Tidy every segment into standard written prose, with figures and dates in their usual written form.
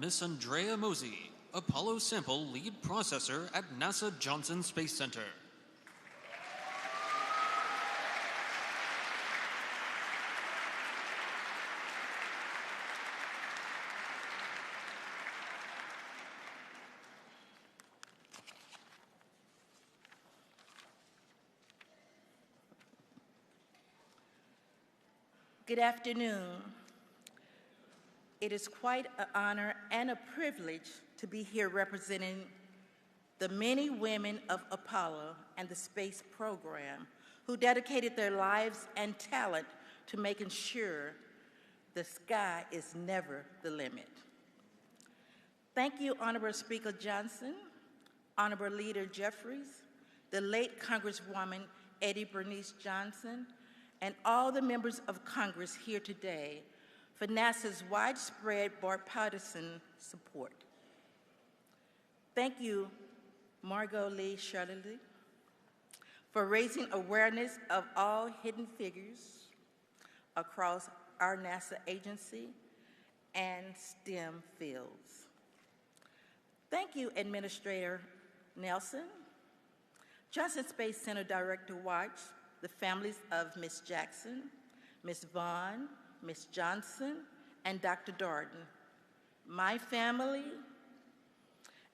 Miss Andrea Mosey, Apollo Sample Lead Processor at NASA Johnson Space Center. Good afternoon. It is quite an honor and a privilege to be here representing the many women of Apollo and the space program who dedicated their lives and talent to making sure the sky is never the limit. Thank you, Honorable Speaker Johnson, Honorable Leader Jeffries, the late Congresswoman Eddie Bernice Johnson, and all the members of Congress here today for NASA's widespread bipartisan support. Thank you, Margot Lee Shirley, for raising awareness of all hidden figures across our NASA agency and STEM fields. Thank you, Administrator Nelson, Johnson Space Center Director Watts, the families of Ms. Jackson, Ms. Vaughn, Ms. Johnson, and Dr. Darden, my family,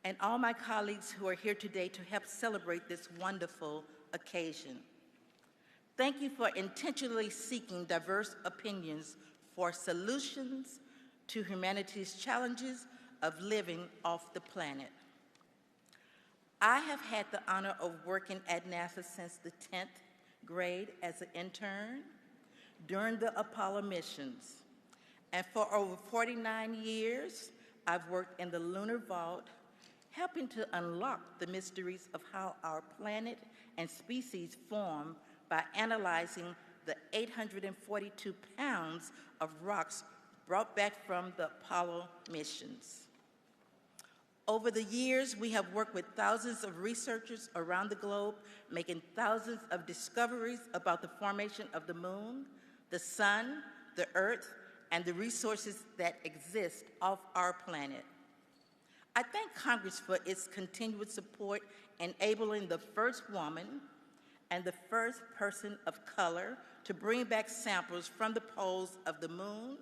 and all my colleagues who are here today to help celebrate this wonderful occasion. Thank you for intentionally seeking diverse opinions for solutions to humanity's challenges of living off the planet. I have had the honor of working at NASA since the 10th grade as an intern during the Apollo missions. And for over 49 years, I've worked in the lunar vault, helping to unlock the mysteries of how our planet and species form by analyzing the 842 pounds of rocks brought back from the Apollo missions. Over the years, we have worked with thousands of researchers around the globe, making thousands of discoveries about the formation of the moon, the sun, the earth, and the resources that exist off our planet. I thank Congress for its continued support enabling the first woman and the first person of color to bring back samples from the poles of the moon,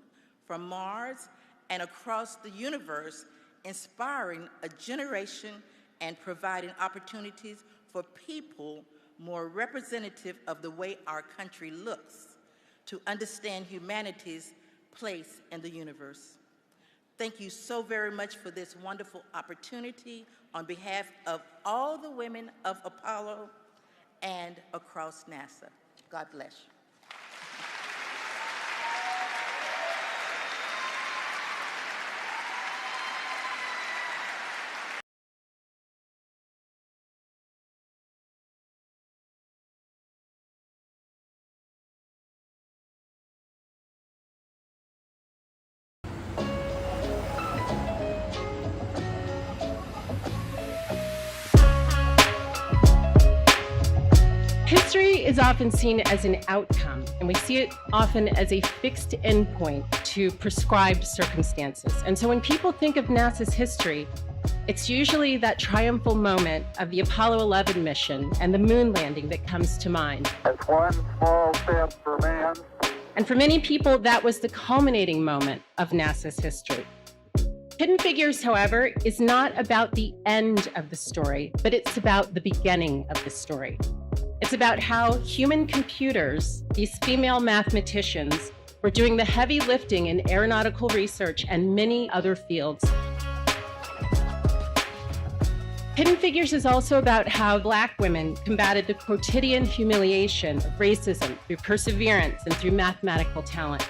from Mars, and across the universe, inspiring a generation and providing opportunities for people more representative of the way our country looks to understand humanity's place in the universe. Thank you so very much for this wonderful opportunity on behalf of all the women of Apollo and across NASA. God bless you. History is often seen as an outcome, and we see it often as a fixed endpoint to prescribed circumstances. And so when people think of NASA's history, it's usually that triumphal moment of the Apollo 11 mission and the moon landing that comes to mind. That's one small step for man. And for many people, that was the culminating moment of NASA's history. Hidden Figures, however, is not about the end of the story, but it's about the beginning of the story. It's about how human computers, these female mathematicians, were doing the heavy lifting in aeronautical research and many other fields. Hidden Figures is also about how Black women combated the quotidian humiliation of racism through perseverance and through mathematical talent.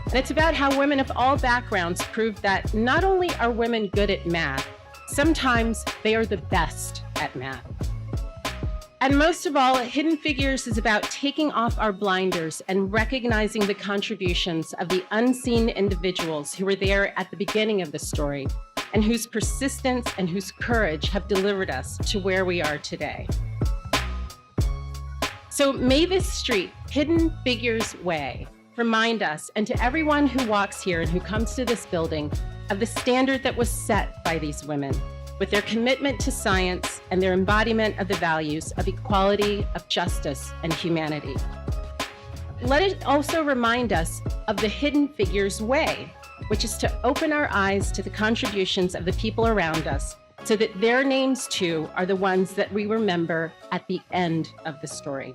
And it's about how women of all backgrounds proved that not only are women good at math, sometimes they are the best at math. And most of all, Hidden Figures is about taking off our blinders and recognizing the contributions of the unseen individuals who were there at the beginning of the story and whose persistence and whose courage have delivered us to where we are today. So may this street, Hidden Figures Way, remind us, and to everyone who walks here and who comes to this building, of the standard that was set by these women, with their commitment to science and their embodiment of the values of equality, of justice, and humanity. Let it also remind us of the Hidden Figures way, which is to open our eyes to the contributions of the people around us so that their names too are the ones that we remember at the end of the story.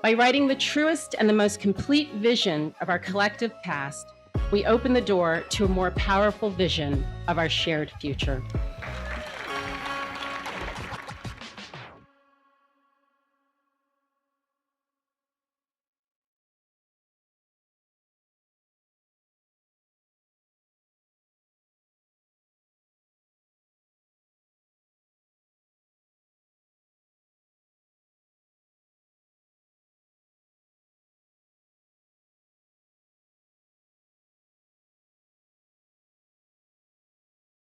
By writing the truest and the most complete vision of our collective past, we open the door to a more powerful vision of our shared future.